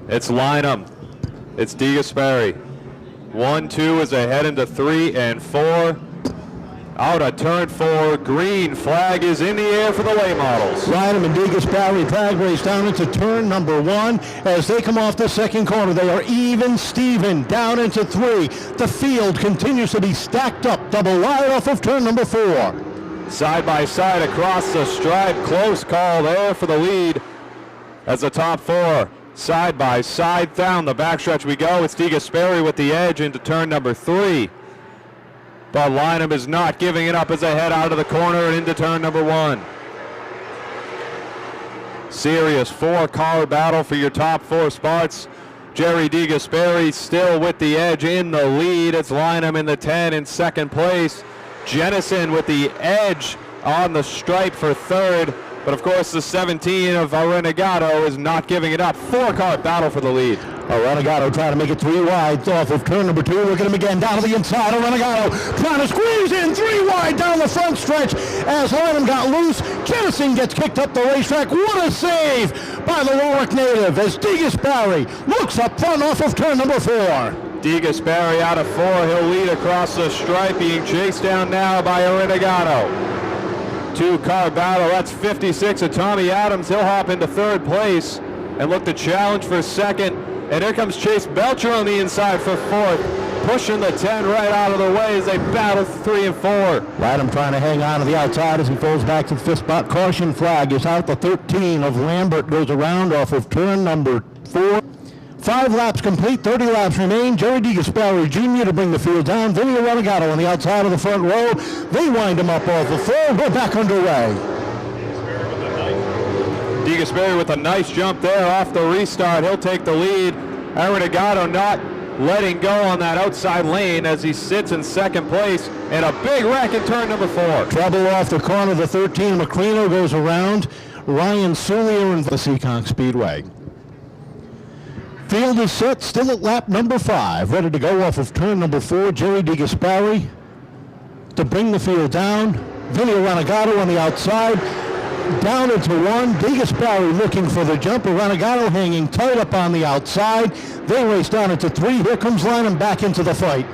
It's Lynham. It's Degasparre. 1-2 as they head into 3 and 4. Out of turn 4, green flag is in the air for the late models. Lynham and Degasparre flag race down into turn number 1. As they come off the second corner, they are even Steven down into 3. The field continues to be stacked up, double wide off of turn number 4. Side by side across the stripe, close call there for the lead as the top 4 side by side down the backstretch we go. It's Degasparre with the edge into turn number 3. But Lynham is not giving it up as they head out of the corner and into turn number 1. Serious 4-car battle for your top 4 spots. Gerry Degasparre still with the edge in the lead. It's Lynham in the 10 in second place. Jennison with the edge on the stripe for third. But of course the 17 of Renegado is not giving it up. 4-car battle for the lead. Renegado trying to make it 3 wide off of turn number 2. Look at him again down to the inside. Renegado trying to squeeze in 3 wide down the front stretch as Lynham got loose. Jennison gets kicked up the racetrack. What a save by the Warwick native as Degasparre looks up front off of turn number 4. Degasparre out of 4. He'll lead across the stripe, being chased down now by Renegado. 2-car battle. That's 56 of Tommy Adams. He'll hop into third place and look to challenge for second. And here comes Chase Belcher on the inside for fourth, pushing the 10 right out of the way as they battle 3 and 4. Lynham trying to hang on to the outside as he falls back to the 5th spot. Caution flag is out. The 13 of Lambert goes around off of turn number 4. 5 laps complete, 30 laps remain. Gerry Degasparre Jr. to bring the field down. Vinny Renegado on the outside of the front row. They wind him up off the 4. We're back underway. Degasparre with a nice jump there off the restart. He'll take the lead. Renegado not letting go on that outside lane as he sits in second place. And a big wreck in turn number 4. Trouble off the corner. The 13 McCrino goes around. Ryan Sulier in the Seekonk Speedway. Field is set, still at lap number 5. Ready to go off of turn number 4. Gerry Degasparre to bring the field down. Vinny Renegado on the outside. Down into 1. Degasparre looking for the jump. Renegado hanging tight up on the outside. They race down into 3. Here comes Lynham back into the fight.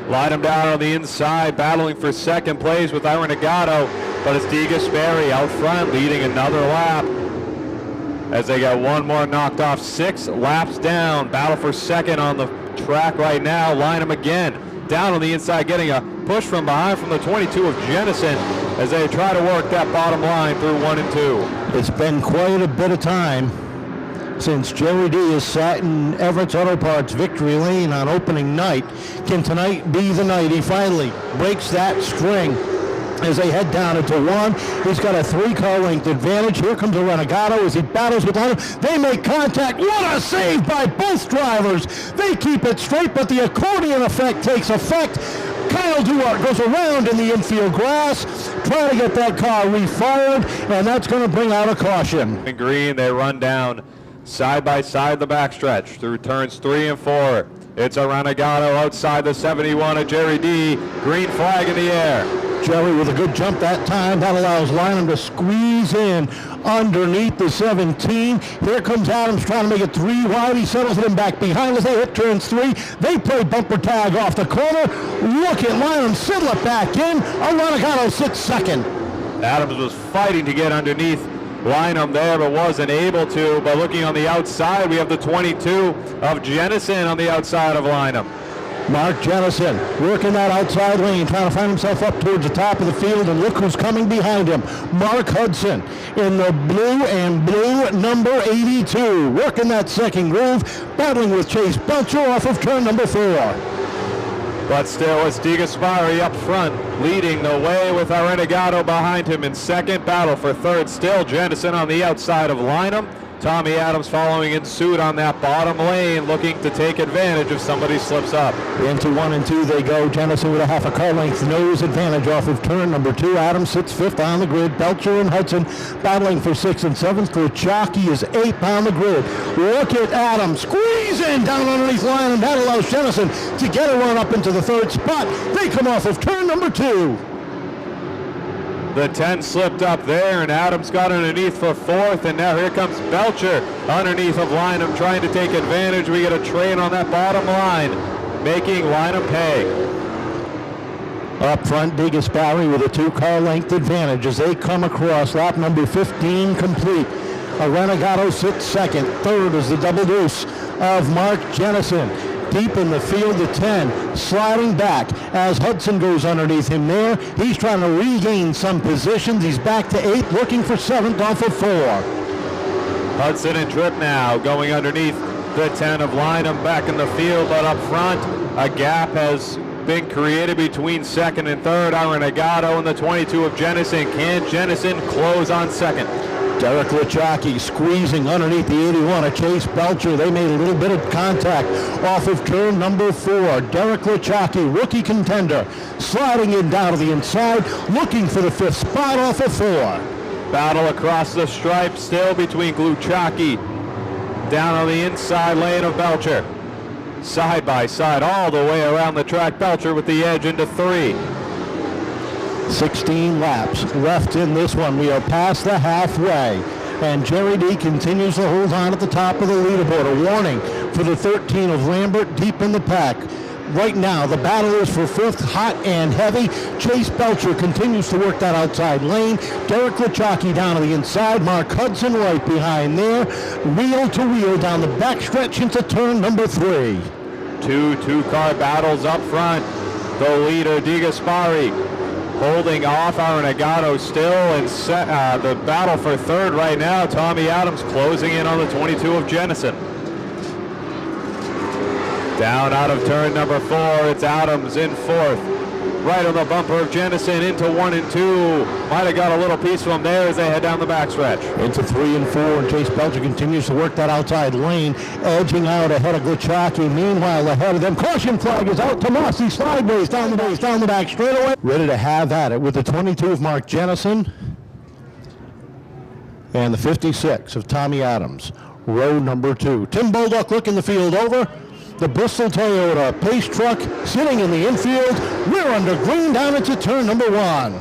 Lynham down on the inside, battling for second place with Renegado. But it's Degasparre out front, leading another lap. As they got one more knocked off. 6 laps down. Battle for second on the track right now. Lynham again down on the inside, getting a push from behind from the 22 of Jennison as they try to work that bottom line through 1 and 2. It's been quite a bit of time since Gerry D has sat in Everetts Auto Parts victory lane on opening night. Can tonight be the night he finally breaks that string? As they head down into 1, he's got a 3-car length advantage. Here comes a Renegado as he battles with Lynham. They make contact. What a save by both drivers. They keep it straight, but the accordion effect takes effect. Kyle Duarte goes around in the infield grass, trying to get that car refired, and that's going to bring out a caution. In green, they run down side by side the backstretch through turns 3 and 4. It's a Renegado outside the 71 of Gerry D. Green flag in the air. Gerry with a good jump that time. That allows Lynham to squeeze in underneath the 17. Here comes Adams trying to make it 3 wide. He settles him back behind as they hit turns 3. They play bumper tag off the corner. Look at Lynham settle it back in. Renegado sits second. Adams was fighting to get underneath Lynham there, but wasn't able to. But looking on the outside, we have the 22 of Jennison on the outside of Lynham. Mark Jennison working that outside lane, trying to find himself up towards the top of the field, and look who's coming behind him. Mark Hudson in the blue and blue number 82, working that second groove, battling with Chase Belcher off of turn number 4. But still, it's Degasparre up front, leading the way with Renegado behind him in second. Battle for third still. Jennison on the outside of Lynham. Tommy Adams following in suit on that bottom lane, looking to take advantage if somebody slips up. Into 1 and 2 they go. Jennison with a half a car length nose advantage off of turn number 2. Adams sits 5th on the grid. Belcher and Hudson battling for 6th and 7th. Krachaki is 8th on the grid. Look at Adams squeeze in down underneath line, and that allows Jennison to get a run up into the 3rd spot. They come off of turn number 2. The 10 slipped up there, and Adams got underneath for fourth, and now here comes Belcher underneath of Lynham trying to take advantage. We get a train on that bottom line, making Lynham pay. Up front, Degasparre with a 2-car length advantage as they come across lap number 15 complete. Renegado sits second. Third is the double deuce of Mark Jennison. Deep in the field, the 10 sliding back as Hudson goes underneath him there. He's trying to regain some positions. He's back to 8th, looking for 7th off of 4. Hudson and Tripp now going underneath the 10 of Lynham back in the field, but up front, a gap has been created between second and third. Renegado and the 22 of Jennison. Can Jennison close on second? Derek Lachocki squeezing underneath the 81 of Chase Belcher. They made a little bit of contact off of turn number 4. Derek Lachocki, rookie contender, sliding in down to the inside, looking for the 5th spot off of 4. Battle across the stripe still between Lachocki down on the inside lane of Belcher. Side by side all the way around the track. Belcher with the edge into 3. 16 laps left in this one. We are past the halfway, and Gerry D continues to hold on at the top of the leaderboard. A warning for the 13 of Lambert deep in the pack. Right now, the battle is for 5th, hot and heavy. Chase Belcher continues to work that outside lane. Derek Lachocki down to the inside. Mark Hudson right behind there. Wheel to wheel down the backstretch into turn number 3. Two-car battles up front. The leader, Degasparre, holding off Renegado still, and the battle for third right now. Tommy Adams closing in on the 22 of Jennison. Down out of turn number 4, it's Adams in 4th. Right on the bumper of Jennison into 1 and 2. Might have got a little piece from there as they head down the backstretch. Into 3 and 4, and Chase Belcher continues to work that outside lane, edging out ahead of Lachocki. Meanwhile, ahead of them, caution flag is out. Tomasi sideways down the base, down the back straightaway. Ready to have at it with the 22 of Mark Jennison and the 56 of Tommy Adams. Row number 2. Tim Bolduc looking the field over. The Bristol Toyota Pace truck sitting in the infield. We're under green down into turn number 1.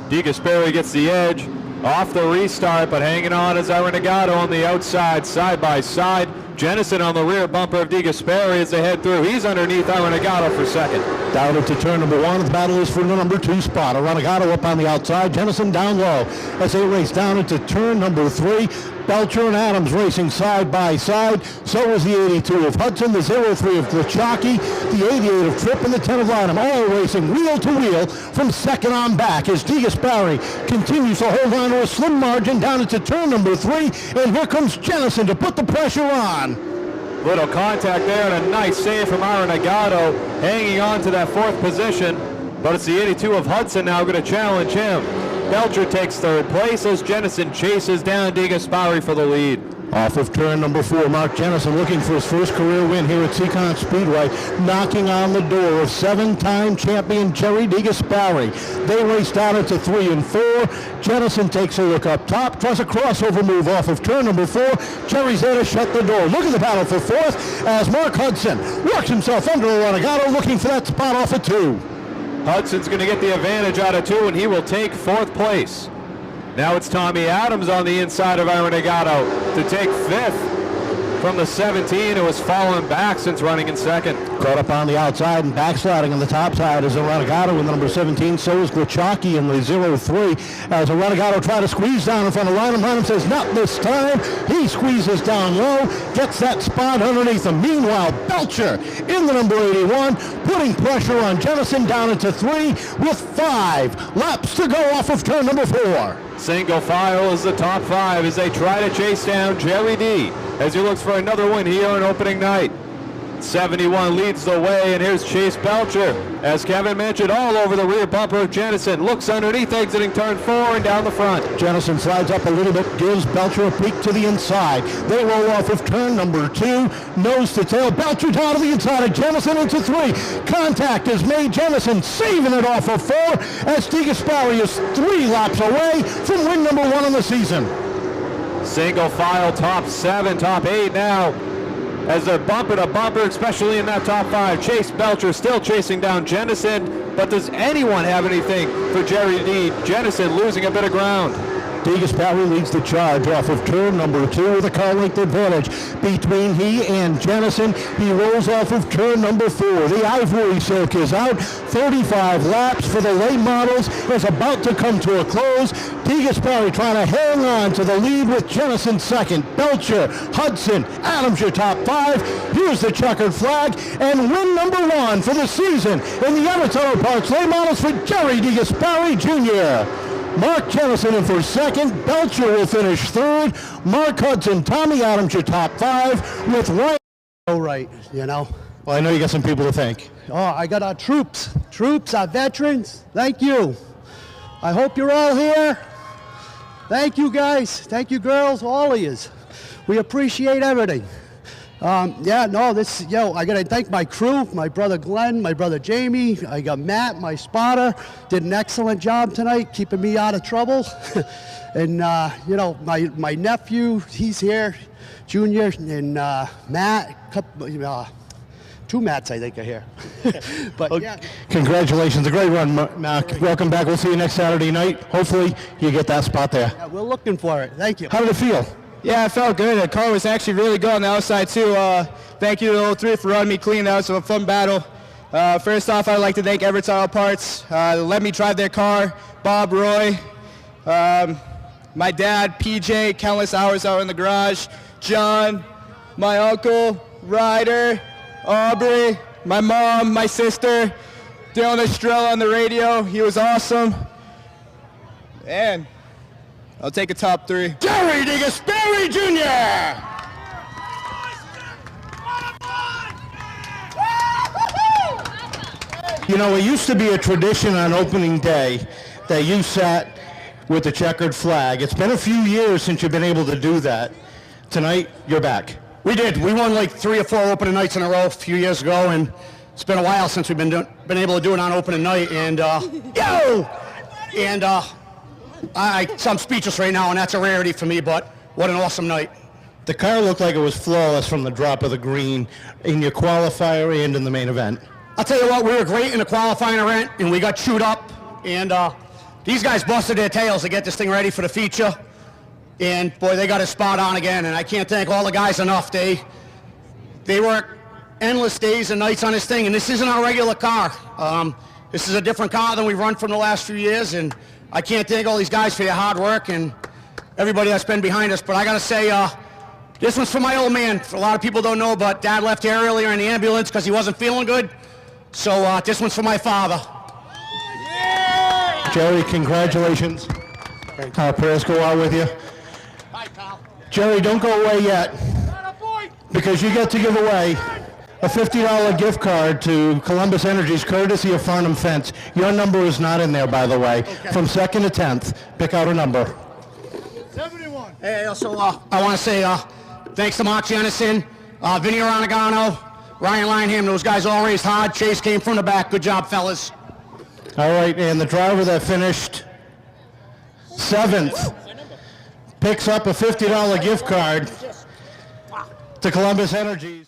Degasparre gets the edge off the restart, but hanging on is Renegado on the outside, side by side. Jennison on the rear bumper of Degasparre as they head through. He's underneath Renegado for second. Down into turn number 1. The battle is for the number 2 spot. Renegado up on the outside. Jennison down low as they race down into turn number 3. Belcher and Adams racing side by side. So is the 82 of Hudson, the 03 of Lachocki, the 88 of Tripp, and the 10 of Lynham, all racing wheel to wheel from second on back as Degasparre continues to hold on to a slim margin down into turn number 3. And here comes Jennison to put the pressure on. Little contact there and a nice save from Renegado, hanging on to that 4th position. But it's the 82 of Hudson now going to challenge him. Belcher takes 3rd place as Jennison chases down Degasparre for the lead. Off of turn number 4, Mark Jennison looking for his first career win here at Seekonk Speedway, knocking on the door of 7-time champion Gerry Degasparre. They race down into 3 and 4. Jennison takes a look up top, tries a crossover move off of turn number 4. Gerry's there to shut the door. Look at the battle for 4th as Mark Hudson works himself under Renegado, looking for that spot off of 2. Hudson's going to get the advantage out of 2, and he will take 4th place. Now it's Tommy Adams on the inside of Renegado to take 5th from the 17, who has fallen back since running in 2nd. Caught up on the outside and backsliding on the top side is Renegado in the number 17. So is Lachocki in the 03 as Renegado try to squeeze down in front of Lynham. Lynham says not this time. He squeezes down low, gets that spot underneath him. Meanwhile, Belcher in the number 81, putting pressure on Jennison down into 3 with 5 laps to go off of turn number 4. Single file is the top 5 as they try to chase down Gerry D as he looks for another win here on opening night. 71 leads the way, and here's Chase Belcher, as Kevin mentioned, all over the rear bumper of Jennison. Looks underneath, exiting turn 4 and down the front. Jennison slides up a little bit, gives Belcher a peek to the inside. They roll off of turn number 2, nose to tail. Belcher down to the inside of Jennison into 3. Contact is made. Jennison saving it off of 4 as Degasparre is 3 laps away from win number 1 in the season. Single file, top 7, top 8 now. as they're bumper to bumper, especially in that top 5. Chase Belcher still chasing down Jennison, but does anyone have anything for Gerry D? Jennison losing a bit of ground. Degasparre leads the charge off of turn number 2 with a car length advantage between he and Jennison. He rolls off of turn number 4. The Ivory Silk is out. 35 laps for the late models is about to come to a close. Degasparre trying to hang on to the lead with Jennison second. Belcher, Hudson, Adams your top 5. Here's the checkered flag and win number 1 for the season in the Everetts Auto Parts late models for Gerry Degasparre Jr. Mark Jennison in for second. Belcher will finish third. Mark Hudson, Tommy Adams your top 5 with Ryan. All right, you know. Well, I know you got some people to thank. Oh, I got our troops, our veterans. Thank you. I hope you're all here. Thank you, guys. Thank you, girls, all of yous. We appreciate everything. I got to thank my crew, my brother Glenn, my brother Jamie. I got Matt, my spotter, did an excellent job tonight, keeping me out of trouble. And, my nephew, he's here, Junior, and Matt, two Matts, I think, are here. But, well, yeah. Congratulations. A great run, Mark. Welcome back. We'll see you next Saturday night. Hopefully, you get that spot there. Yeah, we're looking for it. Thank you. How did it feel? Yeah, I felt good. The car was actually really good on the outside, too. Thank you to 03 for running me clean. That was a fun battle. First off, I'd like to thank Everetts Auto Parts. Let me drive their car. Bob, Roy, my dad, PJ, countless hours out in the garage. John, my uncle, Ryder, Aubrey, my mom, my sister, Dylan Estrella on the radio. He was awesome. And I'll take a top 3. Gerry Degasparre Jr. You know, it used to be a tradition on opening day that you sat with the checkered flag. It's been a few years since you've been able to do that. Tonight, you're back. We did. We won like 3 or 4 opening nights in a row a few years ago, and it's been a while since we've been able to do it on opening night. And I'm speechless right now, and that's a rarity for me. But what an awesome night! The car looked like it was flawless from the drop of the green in your qualifier and in the main event. I'll tell you what, we were great in the qualifying event, and we got chewed up. And these guys busted their tails to get this thing ready for the feature. And boy, they got it spot on again. And I can't thank all the guys enough. They work endless days and nights on this thing, and this isn't our regular car. This is a different car than we've run from the last few years, and I can't thank all these guys for their hard work and everybody that's been behind us. But I gotta say, this one's for my old man. A lot of people don't know, but Dad left here earlier in the ambulance because he wasn't feeling good. So this one's for my father. Gerry, congratulations. Prayers go out with you. Bye, pal. Gerry, don't go away yet, because you get to give away a $50 gift card to Columbus Energy's courtesy of Farnham Fence. Your number is not in there, by the way. Okay. From 2nd to 10th, pick out a number. 71. Hey, also, I want to say thanks to Mark Jennison, Vinny Aranagano, Ryan Lineham. Those guys all raced hard. Chase came from the back. Good job, fellas. All right, and the driver that finished 7th picks up a $50 gift card to Columbus Energy's.